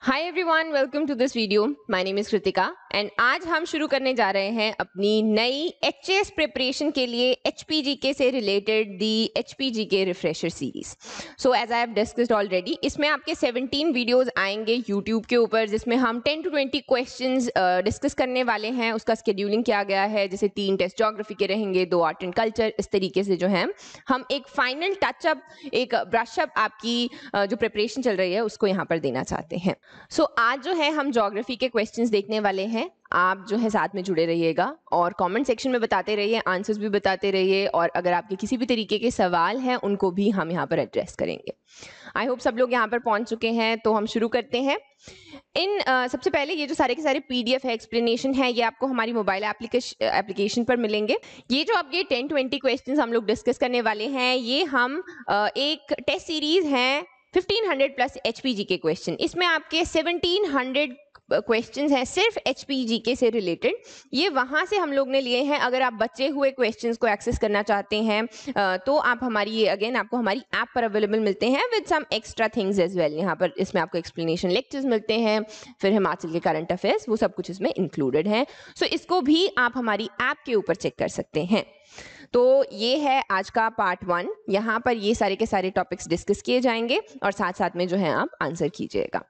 Hi everyone, welcome to this video. My name is Kritika and आज हम शुरू करने जा रहे हैं अपनी नई एचएस प्रिपरेशन के लिए एचपीजीके से related the HPGK refresher series. So as I have discussed already, इसमें आपके 17 वीडियोस आएंगे यूट्यूब के ऊपर, जिसमें हम 10 to 20 क्वेश्चंस डिस्कस करने वाले हैं। उसका स्केड्यूलिंग किया गया है, जैसे 3 टेस्ट ज्योग्राफी के रहेंगे, 2 आर्ट एंड कल्चर। इस तरीके से जो है हम एक फाइनल टचअप, एक ब्रशअप आपकी जो प्रिपरेशन चल रही है उसको यहाँ पर देना चाहते हैं। आज जो है हम ज्योग्राफी के क्वेश्चंस देखने वाले हैं। आप जो है साथ में जुड़े रहिएगा और कमेंट सेक्शन में बताते रहिए, आंसर्स भी बताते रहिए, और अगर आपके किसी भी तरीके के सवाल हैं उनको भी हम यहाँ पर एड्रेस करेंगे। आई होप सब लोग यहाँ पर पहुंच चुके हैं, तो हम शुरू करते हैं। सबसे पहले ये जो सारे के सारे पीडीएफ है, एक्सप्लेनेशन है, ये आपको हमारी मोबाइल एप्लीकेशन पर मिलेंगे। ये जो आपके 10-20 क्वेश्चंस हम लोग डिस्कस करने वाले हैं, ये हम एक टेस्ट सीरीज है 1500 प्लस एचपीजीके क्वेश्चन। इसमें आपके 1700 क्वेश्चंस हैं सिर्फ एचपीजीके से रिलेटेड। ये वहां से हम लोग ने लिए हैं। अगर आप बचे हुए क्वेश्चंस को एक्सेस करना चाहते हैं तो आप हमारी ये अगेन आपको हमारी ऐप पर अवेलेबल मिलते हैं with some extra things as well. यहाँ पर इसमें आपको एक्सप्लेनेशन लेक्चर्स मिलते हैं, फिर हिमाचल के करंट अफेयर्स, वो सब कुछ इसमें इंक्लूडेड है। सो इसको भी आप हमारी ऐप के ऊपर चेक कर सकते हैं। तो ये है आज का पार्ट 1। यहाँ पर ये सारे के सारे टॉपिक्स डिस्कस किए जाएंगे और साथ साथ में जो है आप आंसर कीजिएगा,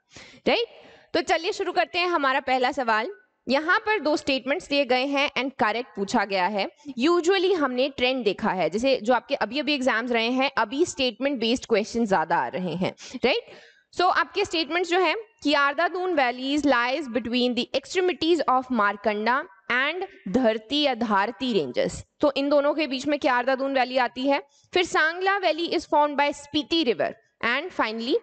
राइट। तो चलिए शुरू करते हैं। हमारा पहला सवाल, यहाँ पर 2 स्टेटमेंट्स दिए गए हैं एंड करेक्ट पूछा गया है। यूजुअली हमने ट्रेंड देखा है, जैसे जो आपके अभी अभी एग्जाम्स रहे हैं, अभी स्टेटमेंट बेस्ड क्वेश्चन ज्यादा आ रहे हैं, राइट। सो आपके स्टेटमेंट्स जो है, Kiarda Dun valleys lies between the extremities of Markanda and Dharti या धारती रेंजेस। तो इन दोनों के बीच में कियारदा-दून वैली आती है। फिर Sangla valley is formed by Spiti river and finally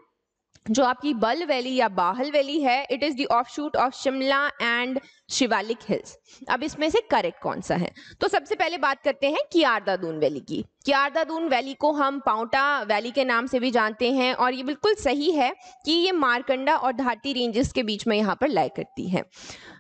जो आपकी बल वैली या बाहल वैली है, it is the offshoot of Shimla and Shivalik hills. अब इसमें से करेक्ट कौन सा है? तो सबसे पहले बात करते हैं कियारदा-दून वैली की। कियारदा-दून वैली को हम पाउंटा वैली के नाम से भी जानते हैं और ये बिल्कुल सही है कि ये मारकंडा और धारती रेंजेस के बीच में यहाँ पर लाई करती है।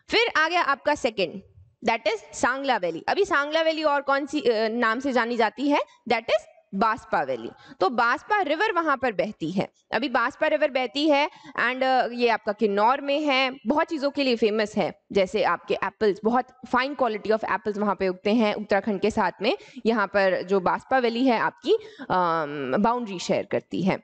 फिर आ गया आपका second, that is Sangla valley. अभी सांगला वैली और कौन सी नाम से जानी जाती है? That is Baspa valley. तो बास्पा रिवर वहां पर बहती है। अभी बास्पा रिवर बहती है एंड ये आपका किन्नौर में है। बहुत चीजों के लिए फेमस है, जैसे आपके एप्पल्स, बहुत फाइन क्वालिटी ऑफ एप्पल्स वहां पे उगते हैं उत्तराखंड के साथ में। यहाँ पर जो बास्पा वैली है आपकी बाउंड्री शेयर करती है।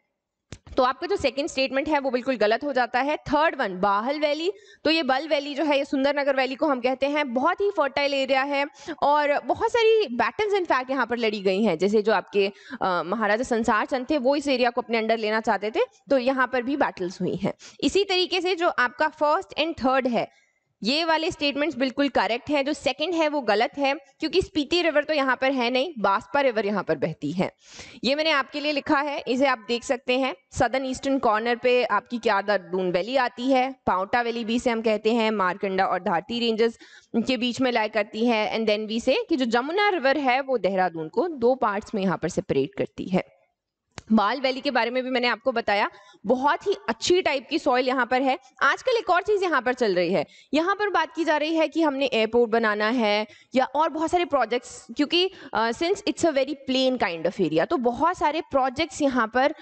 तो आपका जो सेकंड स्टेटमेंट है वो बिल्कुल गलत हो जाता है। थर्ड वन, बाहल वैली, तो ये बल वैली जो है, ये सुंदरनगर वैली को हम कहते हैं। बहुत ही फर्टाइल एरिया है और बहुत सारी बैटल्स इनफैक्ट यहाँ पर लड़ी गई हैं। जैसे जो आपके महाराजा संसार चंद थे, वो इस एरिया को अपने अंडर लेना चाहते थे, तो यहाँ पर भी बैटल्स हुई हैं। इसी तरीके से जो आपका फर्स्ट एंड थर्ड है, ये वाले स्टेटमेंट्स बिल्कुल करेक्ट हैं। जो सेकंड है वो गलत है, क्योंकि स्पीति रिवर तो यहाँ पर है नहीं, बास्पा रिवर यहाँ पर बहती है। ये मैंने आपके लिए लिखा है, इसे आप देख सकते हैं। सदर्न ईस्टर्न कॉर्नर पे आपकी कियारदा-दून वैली आती है। पाउंटा वैली भी से हम कहते हैं, मारकंडा और धारती रेंजेस के बीच में लाई करती है। एंड देन वी से कि जो जमुना रिवर है वो देहरादून को 2 पार्ट्स में यहाँ पर सेपरेट करती है। बाल वैली के बारे में भी मैंने आपको बताया, बहुत ही अच्छी टाइप की सॉइल यहाँ पर है। आजकल एक और चीज यहाँ पर चल रही है, यहाँ पर बात की जा रही है कि हमने एयरपोर्ट बनाना है या और बहुत सारे प्रोजेक्ट्स, क्योंकि since it's a very plain kind of area, तो बहुत सारे प्रोजेक्ट्स यहाँ पर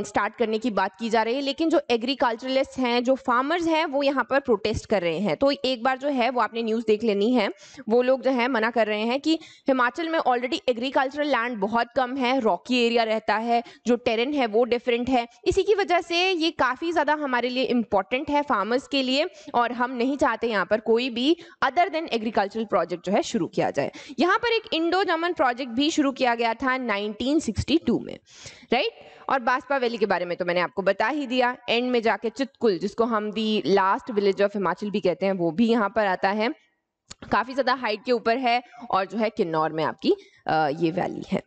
स्टार्ट करने की बात की जा रही है। लेकिन जो एग्रीकल्चरलिस्ट हैं, जो फार्मर्स हैं, वो यहाँ पर प्रोटेस्ट कर रहे हैं। तो एक बार जो है वो आपने न्यूज देख लेनी है, वो लोग जो है मना कर रहे हैं कि हिमाचल में ऑलरेडी एग्रीकल्चरल लैंड बहुत कम है, रॉकी एरिया रहता है, जो टेरेन है वो डिफरेंट है। इसी की वजह से ये काफी ज्यादा हमारे लिए इंपॉर्टेंट है फार्मर्स के लिए, और हम नहीं चाहते यहाँ पर कोई भी अदर देन एग्रीकल्चरल प्रोजेक्ट जो है शुरू किया जाए। यहाँ पर एक इंडो जर्मन प्रोजेक्ट भी शुरू किया गया था 1962 में, राइट। और बास्पा वैली के बारे में तो मैंने आपको बता ही दिया। एंड में जाके चितकुल, जिसको हम दी लास्ट विलेज ऑफ हिमाचल भी कहते हैं, वो भी यहाँ पर आता है। काफी ज्यादा हाइट के ऊपर है और जो है किन्नौर में आपकी ये वैली है,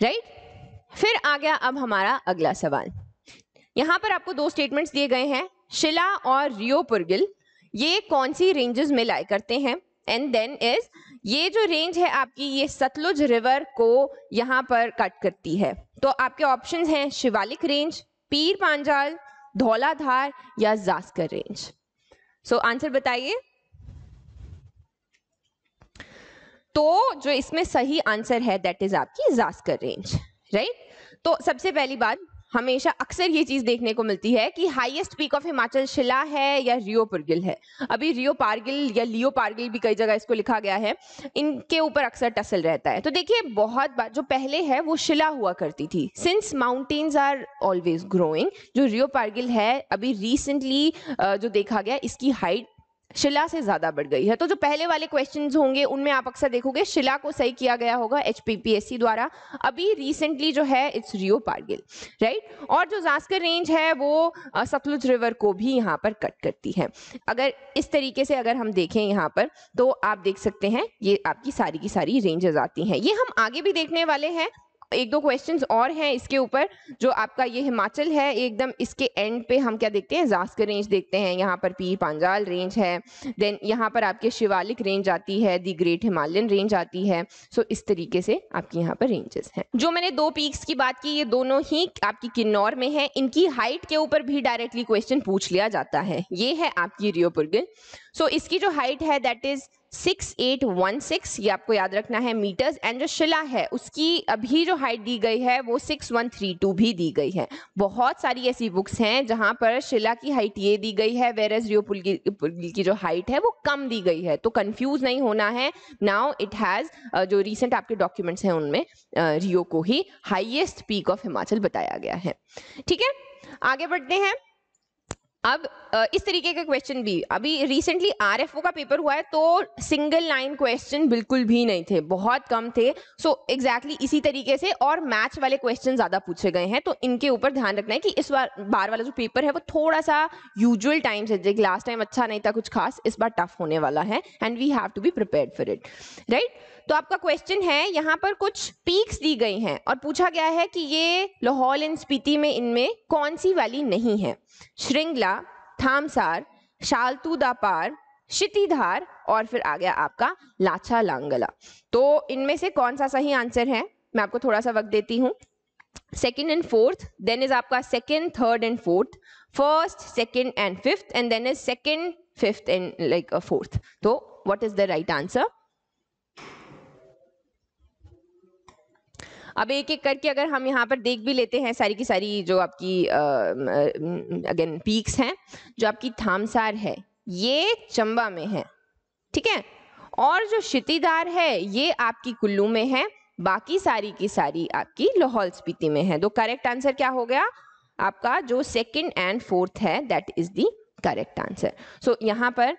राइट। फिर आ गया अब हमारा अगला सवाल। यहां पर आपको 2 स्टेटमेंट्स दिए गए हैं, शिला और रियोपुरगिल, ये कौन सी रेंजेस में लाई करते हैं? एंड देन इज, ये जो रेंज है आपकी, ये सतलुज रिवर को यहां पर कट करती है। तो आपके ऑप्शंस हैं शिवालिक रेंज, पीर पांजाल, धौलाधार या जास्कर रेंज। सो आंसर बताइए। तो जो इसमें सही आंसर है दैट इज आपकी जास्कर रेंज, राइट। तो सबसे पहली बात, हमेशा अक्सर ये चीज देखने को मिलती है कि हाईएस्ट पीक ऑफ हिमाचल शिला है या रियो पारगिल है। अभी रियो पारगिल या लियो पारगिल भी कई जगह इसको लिखा गया है, इनके ऊपर अक्सर टसल रहता है। तो देखिए बहुत बार जो पहले है वो शिला हुआ करती थी। Since mountains are always growing, जो रियो पारगिल है अभी रिसेंटली जो देखा गया इसकी हाइट शिला से ज्यादा बढ़ गई है। तो जो पहले वाले क्वेश्चंस होंगे उनमें आप अक्सर देखोगे शिला को सही किया गया होगा HPPSC द्वारा। अभी रिसेंटली जो है इट्स रियो पारगिल, राइट। और जो जास्कर रेंज है वो सतलुज रिवर को भी यहाँ पर कट करती है। अगर इस तरीके से अगर हम देखें यहाँ पर तो आप देख सकते हैं ये आपकी सारी की सारी रेंजेस आती हैं। ये हम आगे भी देखने वाले हैं, एक दो क्वेश्चंस और हैं इसके ऊपर। जो आपका ये हिमाचल है एकदम इसके एंड पे हम क्या देखते हैं, जास्कर रेंज देखते हैं। यहाँ पर पीर पांजाल रेंज है, देन यहाँ पर आपके शिवालिक रेंज आती है, दी ग्रेट हिमालयन रेंज आती है। सो इस तरीके से आपकी यहाँ पर रेंजेस हैं। जो मैंने दो पीक्स की बात की ये दोनों ही आपकी किन्नौर में है। इनकी हाइट के ऊपर भी डायरेक्टली क्वेश्चन पूछ लिया जाता है। ये है आपकी रियो पारगिल। सो इसकी जो हाइट है दैट इज 6816, ये आपको याद रखना है मीटर्स। एंड जो शिला है उसकी अभी जो हाइट दी गई है वो 6132 भी दी गई है। बहुत सारी ऐसी बुक्स हैं जहां पर शिला की हाइट ये दी गई है, वेरएज रियो पारगिल की जो हाइट है वो कम दी गई है। तो कंफ्यूज नहीं होना है। नाउ इट हैज जो रिसेंट आपके डॉक्यूमेंट्स हैं उनमें रियो को ही हाईएस्ट पीक ऑफ हिमाचल बताया गया है। ठीक है, आगे बढ़ते हैं। अब इस तरीके के क्वेश्चन भी अभी रिसेंटली RFO का पेपर हुआ है तो सिंगल लाइन क्वेश्चन बिल्कुल भी नहीं थे, बहुत कम थे। सो एग्जैक्टली इसी तरीके से और मैच वाले क्वेश्चन ज्यादा पूछे गए हैं। तो इनके ऊपर ध्यान रखना है कि इस बार वाला जो पेपर है वो थोड़ा सा यूजुअल टाइम से, जैसे लास्ट टाइम अच्छा नहीं था कुछ खास, इस बार टफ होने वाला है and we have to be prepared for it, right. तो आपका क्वेश्चन है यहाँ पर कुछ पीक्स दी गई हैं और पूछा गया है कि ये लाहौल एंड स्पीति में इनमें कौन सी वैली नहीं है। श्रृंगला, थामसार, शालतू दा पार, क्षितिधार और फिर आ गया आपका लाछा लांगला। तो इनमें से कौन सा सही आंसर है, मैं आपको थोड़ा सा वक्त देती हूँ। Second and fourth, then is आपका second, third and fourth, first, second and fifth, and then is second, fifth and like fourth. तो what is the right answer? अब एक एक करके अगर हम यहाँ पर देख भी लेते हैं सारी की सारी जो आपकी अगेन पीक्स हैं। जो आपकी थामसार है ये चंबा में है, ठीक है। और जो क्षितिधार है ये आपकी कुल्लू में है, बाकी सारी की सारी आपकी लाहौल स्पीति में है। तो करेक्ट आंसर क्या हो गया आपका? जो सेकंड एंड फोर्थ है that is the correct answer. So यहाँ पर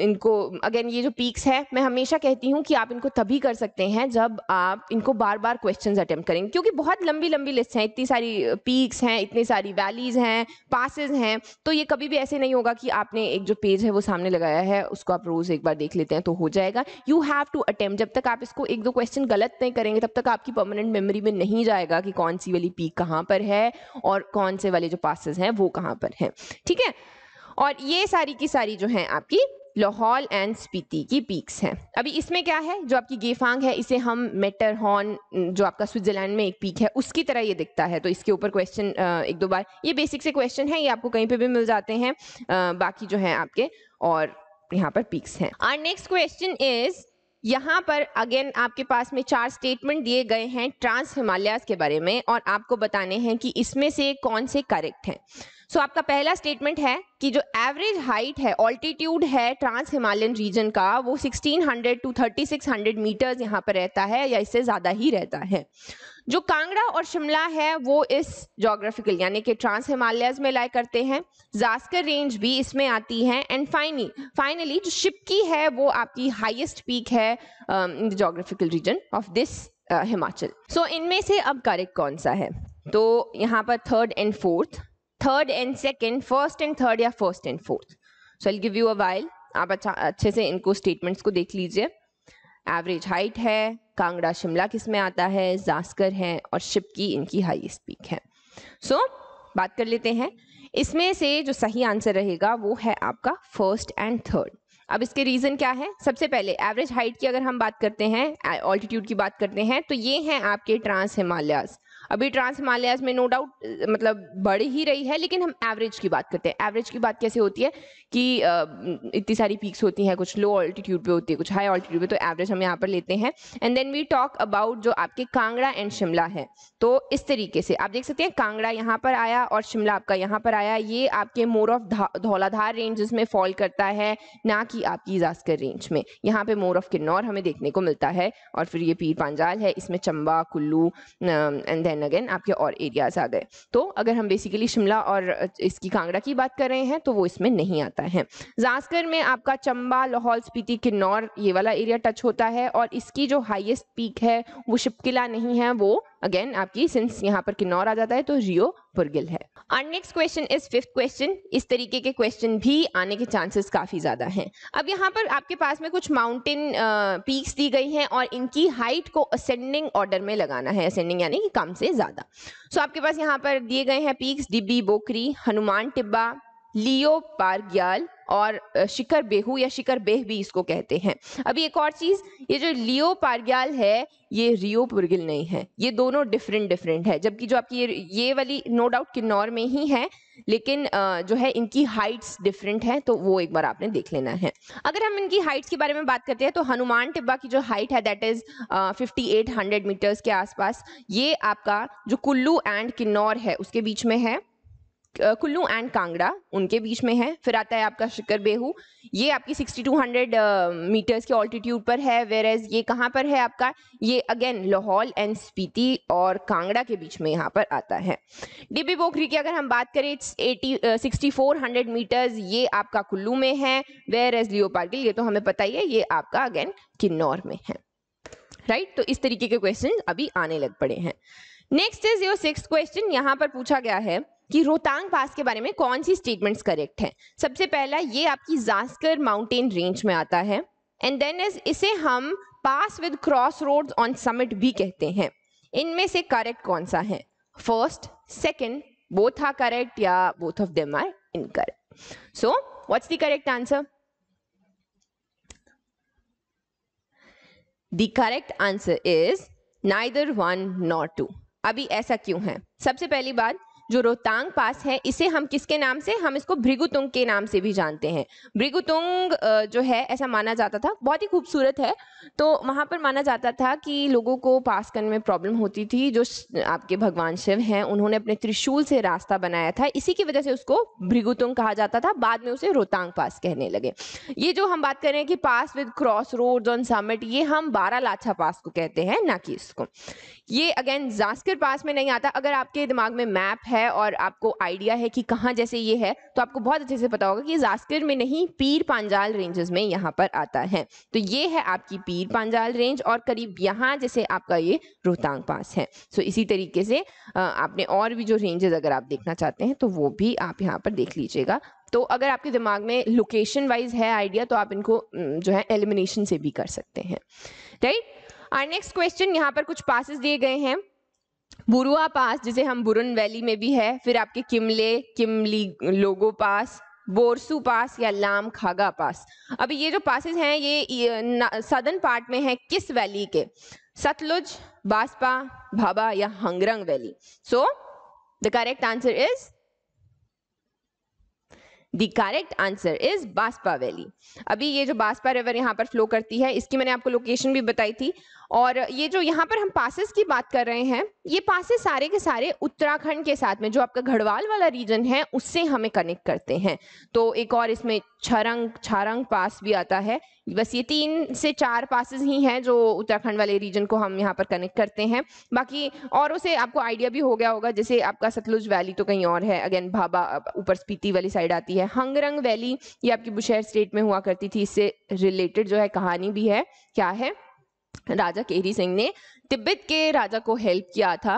इनको अगेन ये जो पीक्स है मैं हमेशा कहती हूँ कि आप इनको तभी कर सकते हैं जब आप इनको बार बार क्वेश्चंस अटेम्प्ट करेंगे, क्योंकि बहुत लंबी लंबी लिस्ट हैं, इतनी सारी पीक्स हैं, इतनी सारी वैलीज हैं, पासेस हैं। तो ये कभी भी ऐसे नहीं होगा कि आपने एक जो पेज है वो सामने लगाया है उसको आप रोज एक बार देख लेते हैं तो हो जाएगा। You have to attempt. जब तक आप इसको एक दो क्वेश्चन गलत नहीं करेंगे तब तक आपकी परमानेंट मेमोरी में नहीं जाएगा कि कौन सी वाली पीक कहाँ पर है और कौन से वाले जो पासेस हैं वो कहाँ पर है, ठीक है। और ये सारी की सारी जो हैं आपकी लाहौल एंड स्पीति की पीक्स हैं। अभी इसमें क्या है, जो आपकी गेफांग है इसे हम मेटरहॉर्न जो आपका स्विट्जरलैंड में एक पीक है उसकी तरह ये दिखता है। तो इसके ऊपर क्वेश्चन एक दो बार, ये बेसिक से क्वेश्चन है, ये आपको कहीं पे भी मिल जाते हैं। बाकी जो है आपके और यहाँ पर पीक्स हैं। आवर नेक्स्ट क्वेश्चन इज, यहाँ पर अगेन आपके पास में 4 स्टेटमेंट दिए गए हैं ट्रांस हिमालयाज के बारे में और आपको बताने हैं कि इसमें से कौन से करेक्ट हैं। सो आपका पहला स्टेटमेंट है कि जो एवरेज हाइट है, ऑल्टीट्यूड है ट्रांस हिमालयन रीजन का वो 1600 टू 3600 मीटर्स यहाँ पर रहता है या इससे ज्यादा ही रहता है। जो कांगड़ा और शिमला है वो इस ज्योग्राफिकल यानी कि ट्रांस हिमालयाज में लाया करते हैं। जास्कर रेंज भी इसमें आती है एंड फाइनली जो शिपकी है वो आपकी हाईएस्ट पीक है in the geographical region of this Himachal. So इनमें से अब करेक्ट कौन सा है? तो यहाँ पर third and fourth, third and second, first and third या first and fourth. So I give you a while, आप अच्छे से इनको स्टेटमेंट्स को देख लीजिए। एवरेज हाइट है, कांगड़ा शिमला किस में आता है, जास्कर है और शिपकी इनकी हाईएस्ट पीक है। सो बात कर लेते हैं, इसमें से जो सही आंसर रहेगा वो है आपका फर्स्ट एंड थर्ड। अब इसके रीजन क्या है? सबसे पहले एवरेज हाइट की अगर हम बात करते हैं, ऑल्टीट्यूड की बात करते हैं, तो ये हैं आपके ट्रांस हिमालयाज। अभी ट्रांस हिमालयाज में नो डाउट मतलब बढ़ ही रही है, लेकिन हम एवरेज की बात करते हैं। एवरेज की बात कैसे होती है कि इतनी सारी पीक्स होती हैं, कुछ लो ऑल्टीट्यूड पे होती है, कुछ हाई ऑल्टीट्यूड पे, तो एवरेज हम यहाँ पर लेते हैं। And then we talk about जो आपके कांगड़ा एंड शिमला है। तो इस तरीके से आप देख सकते हैं कांगड़ा यहाँ पर आया और शिमला आपका यहाँ पर आया। ये आपके मोर ऑफ धौलाधार रेंजेस में फॉल करता है, ना कि आपकी जास्कर रेंज में। यहाँ पे मोर ऑफ किन्नौर हमें देखने को मिलता है, और फिर ये पीर पांजाल है, इसमें Chamba, Kullu and then again आपके और एरियाज आ गए। तो अगर हम बेसिकली शिमला और इसकी कांगड़ा की बात कर रहे हैं तो वो इसमें नहीं आता है। जास्कर में आपका चंबा, लाहौल स्पीति, किन्नौर ये वाला एरिया टच होता है, और इसकी जो हाईएस्ट पीक है वो शिपकिला नहीं है, वो अगेन आपकी सिंस यहाँ पर किन्नौर आ जाता है तो रियो पुरगिल है। और next question is fifth question. इस तरीके के क्वेश्चन भी आने के चांसेस काफी ज्यादा हैं। अब यहाँ पर आपके पास में कुछ माउंटेन पीक्स दी गई हैं और इनकी हाइट को असेंडिंग ऑर्डर में लगाना है, असेंडिंग यानी कि कम से ज्यादा। सो आपके पास यहाँ पर दिए गए हैं पीक्स डिब्बी बोकरी, हनुमान टिब्बा, लियो पारग्याल और शिखर बेहू या शिखर बेह भी इसको कहते हैं। अभी एक और चीज, ये जो लियो पारग्याल है ये रियो पुरगिल नहीं है, ये दोनों डिफरेंट है। जबकि जो आपकी ये वाली नो डाउट किन्नौर में ही है, लेकिन जो है इनकी हाइट्स डिफरेंट है, तो वो एक बार आपने देख लेना है। अगर हम इनकी हाइट्स के बारे में बात करते हैं तो हनुमान टिब्बा की जो हाइट है दैट इज 5800 मीटर्स के आसपास। ये आपका जो कुल्लू एंड किन्नौर है उसके बीच में है, कुल्लू एंड कांगड़ा उनके बीच में है। फिर आता है आपका शिखर बेहू, ये आपकी 6200 मीटर्स के ऑल्टीट्यूड पर है। वेयरएज ये कहाँ पर है आपका, ये अगेन लाहौल एंड स्पीति और कांगड़ा के बीच में यहाँ पर आता है। डिब्बी बोखरी की अगर हम बात करें 6400 मीटर्स, ये आपका कुल्लू में है। वेयरएज लियो पारगिल ये तो हमें पता ही है, ये आपका अगेन किन्नौर में है, राइट। तो इस तरीके के क्वेश्चन अभी आने लग पड़े हैं। Next is your sixth question. यहाँ पर पूछा गया है कि रोहतांग पास के बारे में कौन सी स्टेटमेंट्स करेक्ट है। सबसे पहला, ये आपकी जास्कर माउंटेन रेंज में आता है, एंड देन इसे हम pass with cross roads on summit भी कहते हैं। इनमें से करेक्ट कौन सा है? First, second, both are correct या both of them are incorrect? So what's the correct answer? The correct answer is neither one nor two. अभी ऐसा क्यों है? सबसे पहली बात, जो रोहतांग पास है इसे हम किसके नाम से, हम इसको भृगुतुंग के नाम से भी जानते हैं। भृगुतुंग जो है ऐसा माना जाता था, बहुत ही खूबसूरत है, तो वहां पर माना जाता था कि लोगों को पास करने में प्रॉब्लम होती थी। जो आपके भगवान शिव हैं उन्होंने अपने त्रिशूल से रास्ता बनाया था, इसी की वजह से उसको भृगुतुंग कहा जाता था। बाद में उसे रोहतांग पास कहने लगे। ये जो हम बात कर रहे हैं कि pass with cross roads on summit, ये हम बारालाचा पास को कहते हैं, ना कि इसको। ये अगेन जास्कर पास में नहीं आता। अगर आपके दिमाग में मैप है और आपको आइडिया है कि कहाँ जैसे ये है, तो आपको बहुत अच्छे से पता होगा कि जास्कर में नहीं, पीर पांजाल रेंजेस में यहाँ पर आता है। तो ये है आपकी पीर पांजाल रेंज, और करीब यहाँ जैसे आपका ये रोहतांग पास है। सो इसी तरीके से आपने और भी जो रेंजेस अगर आप देखना चाहते हैं तो वो भी आप यहाँ पर देख लीजिएगा। तो अगर आपके दिमाग में लोकेशन वाइज है आइडिया, तो आप इनको जो है एलिमिनेशन से भी कर सकते हैं, राइट। और नेक्स्ट क्वेश्चन, यहाँ पर कुछ पासेस दिए गए हैं। बुरुआ पास, जिसे हम बुरुन वैली में भी है, फिर आपके किमली लोगो पास, बोरसू पास या लाम खागा पास। अभी ये जो पासेस हैं ये सदर्न पार्ट में है किस वैली के? सतलुज, बास्पा, भाबा या Hangrang valley? So the correct answer is the correct answer is Baspa valley. अभी ये जो बास्पा रिवर यहाँ पर फ्लो करती है, इसकी मैंने आपको लोकेशन भी बताई थी। और ये जो यहाँ पर हम पासेस की बात कर रहे हैं, ये पासेस सारे के सारे उत्तराखंड के साथ में जो आपका गढ़वाल वाला रीजन है उससे हमें कनेक्ट करते हैं। तो एक और इसमें छारंग पास भी आता है। बस ये 3 से 4 पासेस ही हैं जो उत्तराखंड वाले रीजन को हम यहाँ पर कनेक्ट करते हैं। बाकी औरों से आपको आइडिया भी हो गया होगा, जैसे आपका सतलुज वैली तो कहीं और है, अगेन भाबा ऊपर स्पीति वाली साइड आती है। हंगरंग वैली ये आपकी बुशहर स्टेट में हुआ करती थी, इससे रिलेटेड जो है कहानी भी है। क्या है? राजा केरी सिंह ने तिब्बत के राजा को हेल्प किया था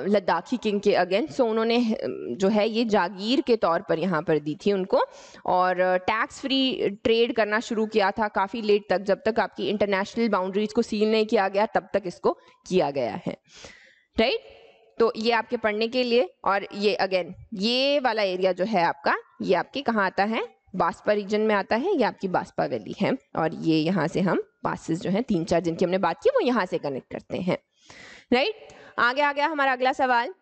लद्दाखी किंग के अगेंस्ट। सो उन्होंने जो है ये जागीर के तौर पर यहाँ पर दी थी उनको, और टैक्स फ्री ट्रेड करना शुरू किया था काफ़ी लेट तक, जब तक आपकी इंटरनेशनल बाउंड्रीज को सील नहीं किया गया तब तक इसको किया गया है, राइट। तो ये आपके पढ़ने के लिए। और ये अगेन ये वाला एरिया जो है आपका, ये आपके कहाँ आता है? बास्पा रीजन में आता है। ये आपकी बास्पा वैली है, और ये यहाँ से हम पासेस जो हैं 3-4 जिनकी हमने बात की वो यहाँ से कनेक्ट करते हैं, राइट। आगे आ गया हमारा अगला सवाल,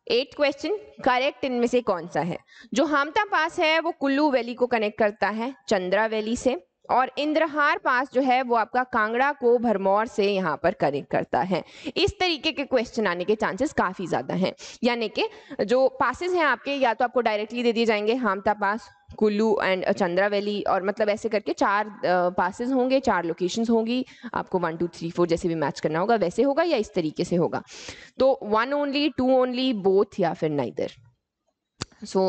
8th क्वेश्चन, करेक्ट इनमें से कौन सा है? जो हामता पास है वो कुल्लू वैली को कनेक्ट करता है चंद्रा वैली से, और इंद्रहार पास जो है वो आपका कांगड़ा को भरमौर से यहाँ पर कनेक्ट करता है। इस तरीके के क्वेश्चन आने के चांसेस काफी ज्यादा हैं, यानी कि जो पासेस हैं आपके या तो आपको डायरेक्टली दे दिए जाएंगे, हामता पास, कुल्लू एंड चंद्रा वैली, और मतलब ऐसे करके 4 पासेस होंगे, 4 लोकेशंस होंगी, आपको 1 2 3 4 जैसे भी मैच करना होगा वैसे होगा या इस तरीके से होगा। तो 1 ओनली, 2 ओनली, बोथ या फिर neither. So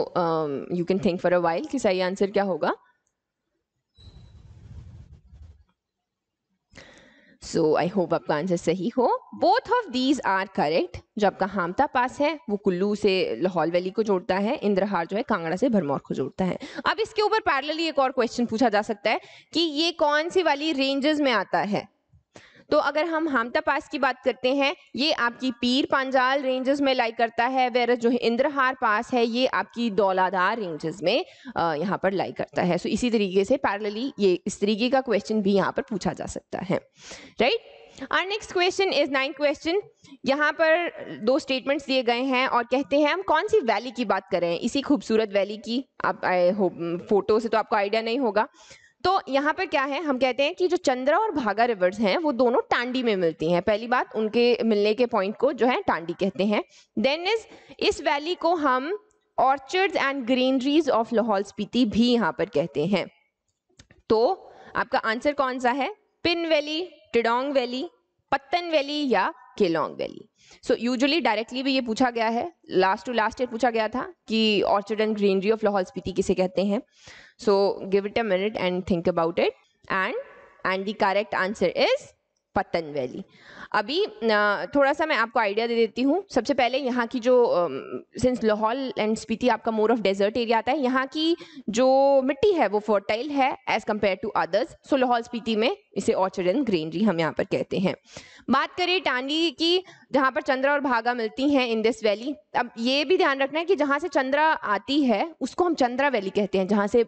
you can think for a while कि सही आंसर क्या होगा। सो आई होप आपका आंसर सही हो। Both of these are correct. जो आपका हामता पास है वो कुल्लू से लाहौल वैली को जोड़ता है, इंद्रहार जो है कांगड़ा से भरमौर को जोड़ता है। अब इसके ऊपर पैरेलली एक और क्वेश्चन पूछा जा सकता है कि ये कौन सी वाली रेंजेस में आता है। तो अगर हम हामता पास की बात करते हैं, ये आपकी पीर पांजाल रेंजेस में लाई करता है, वेर जो इंद्रहार पास है ये आपकी दौलाधार रेंजेस में यहाँ पर लाई करता है। सो इसी तरीके से पैरेलली ये इस तरीके का क्वेश्चन भी यहाँ पर पूछा जा सकता है, right. Our next question is 9th question. यहाँ पर 2 स्टेटमेंट्स दिए गए हैं और कहते हैं हम कौन सी वैली की बात कर रहे हैं, इसी खूबसूरत वैली की। आप आई होप फोटो से तो आपको आइडिया नहीं होगा। तो यहाँ पर क्या है, हम कहते हैं कि जो चंद्रा और भागा रिवर्स हैं वो दोनों टांडी में मिलती हैं। पहली बात, उनके मिलने के पॉइंट को जो है टांडी कहते हैं। देन इस वैली को हम orchards and greeneries of Lahaul Spiti भी यहाँ पर कहते हैं। तो आपका आंसर कौन सा है? पिन वैली, टिडोंग वैली, पत्तन वैली या Kelong valley. So usually directly भी ये पूछा गया है, लास्ट टू लास्ट ईयर पूछा गया था कि orchard and greenery of Lahaul Spiti किसे कहते हैं। So give it a minute and think about it, and the correct answer is पत्तन वैली। अभी थोड़ा सा मैं आपको आइडिया दे देती हूँ। सबसे पहले यहाँ की जो सिंस लाहौल एंड स्पीति आपका मोर ऑफ डेजर्ट एरिया आता है, यहाँ की जो मिट्टी है वो फर्टाइल है एज कंपेयर टू अदर्स। सो लाहौल स्पीति में इसे ऑर्चर्ड एंड ग्रीनरी हम यहाँ पर कहते हैं। बात करें टांडी की, जहाँ पर चंद्रा और भागा मिलती हैं इन दिस वैली। अब ये भी ध्यान रखना है कि जहाँ से चंद्रा आती है उसको हम चंद्रा वैली कहते हैं, जहाँ से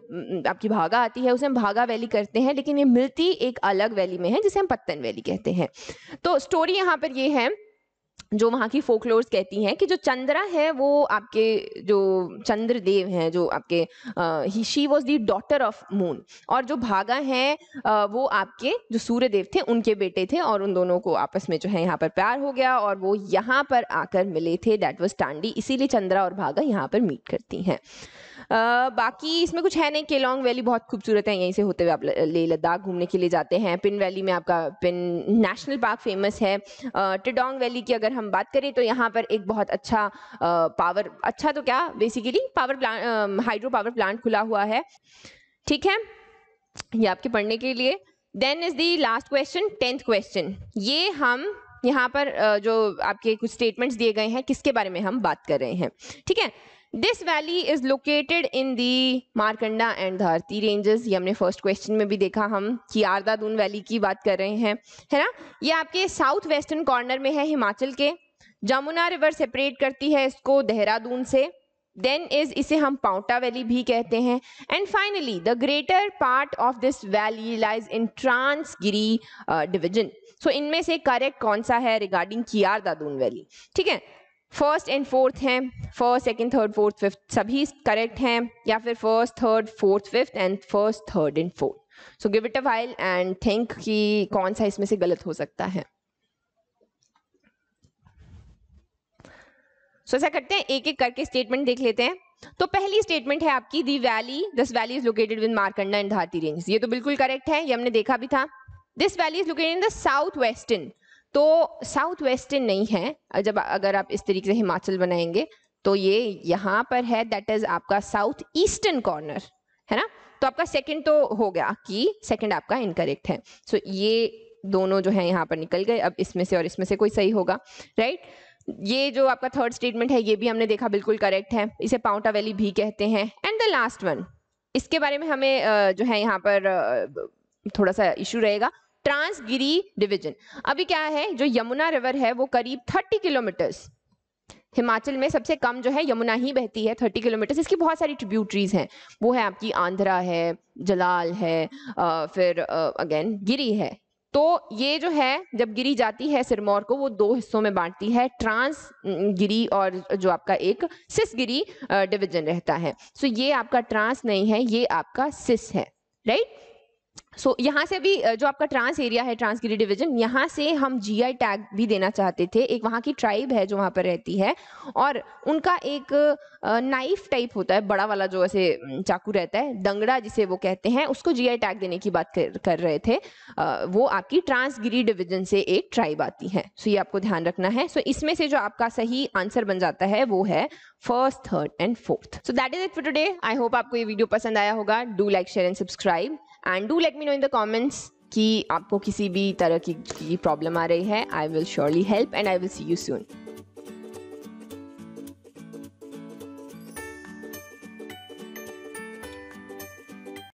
आपकी भागा आती है उसे हम भागा वैली करते हैं, लेकिन ये मिलती एक अलग वैली में है जिसे हम पत्तन वैली कहते हैं। तो स्टोरी यहाँ पर ये है, जो वहाँ की फोकलोर्स कहती हैं कि जो चंद्रा है वो आपके जो चंद्रदेव हैं, जो आपके she was the daughter of moon, और जो भागा हैं वो आपके जो सूर्यदेव थे उनके बेटे थे, और उन दोनों को आपस में जो है यहाँ पर प्यार हो गया और वो यहाँ पर आकर मिले थे, दैट वाज टांडी। इसीलिए चंद्रा और भागा यहाँ पर मीट करती हैं। बाकी इसमें कुछ है नहीं। केलोंग वैली बहुत खूबसूरत है, यहीं से होते हुए आप लेह लद्दाख घूमने के लिए जाते हैं। पिन वैली में आपका पिन नेशनल पार्क फेमस है। टिडोंग वैली की अगर हम बात करें तो यहाँ पर एक बहुत अच्छा पावर, अच्छा तो क्या basically power plant, hydro power plant खुला हुआ है। ठीक है, ये आपके पढ़ने के लिए। Then is the last question, 10th question. ये हम यहाँ पर जो आपके कुछ स्टेटमेंट्स दिए गए हैं किसके बारे में हम बात कर रहे हैं, ठीक है। This valley is located in the Markanda and Dharti ranges. ये हमने फर्स्ट क्वेश्चन में भी देखा, हम कियारदादून वैली की बात कर रहे हैं, है ना। ये आपके साउथ वेस्टर्न कॉर्नर में है हिमाचल के। जमुना रिवर सेपरेट करती है इसको देहरादून से। देन इसे हम पाउंटा वैली भी कहते हैं। And finally the greater part of this valley lies in Transgiri division. So इनमें से करेक्ट कौन सा है रिगार्डिंग कियारदादून वैली, ठीक है। फर्स्ट एंड फोर्थ हैं, first second third fourth fifth सभी करेक्ट हैं, या फिर first third fourth fifth and first third and fourth. So give it a while and think कि कौन सा इसमें से गलत हो सकता है। सो ऐसा करते हैं, एक एक करके स्टेटमेंट देख लेते हैं। तो पहली स्टेटमेंट है आपकी, the valley, this valley is located with Markanda and Dharti range. ये तो बिल्कुल करेक्ट है, ये हमने देखा भी था। This valley is located in the south western, तो साउथ वेस्टर्न नहीं है। जब अगर आप इस तरीके से हिमाचल बनाएंगे तो ये यहाँ पर है, दैट इज आपका साउथ ईस्टर्न कॉर्नर, है ना। तो आपका सेकंड तो हो गया कि सेकंड आपका इनकरेक्ट है। सो ये दोनों जो है यहाँ पर निकल गए। अब इसमें से और इसमें से कोई सही होगा, राइट। ये जो आपका थर्ड स्टेटमेंट है ये भी हमने देखा, बिल्कुल करेक्ट है, इसे पाउंटा वैली भी कहते हैं। एंड द लास्ट वन, इसके बारे में हमें जो है यहाँ पर थोड़ा सा इशू रहेगा, ट्रांसगिरी डिवीजन। अभी क्या है, जो यमुना रिवर है वो करीब 30 किलोमीटर्स, हिमाचल में सबसे कम जो है यमुना ही बहती है 30 किलोमीटर। इसकी बहुत सारी ट्रिब्यूटरीज हैं, वो है आपकी आंध्रा है, जलाल है, फिर अगेन गिरी है, तो ये जो है जब गिरी जाती है सिरमौर को वो 2 हिस्सों में बांटती है, ट्रांस गिरी और जो आपका एक सिस गिरी डिवीजन रहता है। सो ये आपका ट्रांस नहीं है, ये आपका सिस है, राइट। सो यहाँ से भी जो आपका ट्रांस एरिया है, ट्रांसगिरी डिवीजन, यहाँ से हम जीआई टैग भी देना चाहते थे। एक वहाँ की ट्राइब है जो वहाँ पर रहती है और उनका एक नाइफ टाइप होता है, बड़ा वाला जो ऐसे चाकू रहता है, दंगड़ा जिसे वो कहते हैं, उसको जीआई टैग देने की बात कर रहे थे। वो आपकी ट्रांसगिरी डिवीजन से एक ट्राइब आती है। सो ये आपको ध्यान रखना है। सो इसमें से जो आपका सही आंसर बन जाता है वो है first, third and fourth. So that is it for today. I hope आपको ये वीडियो पसंद आया होगा। Do like, share and subscribe and do let me know in the comments कि आपको किसी भी तरह की प्रॉब्लम आ रही है। I will surely help and I will see you soon.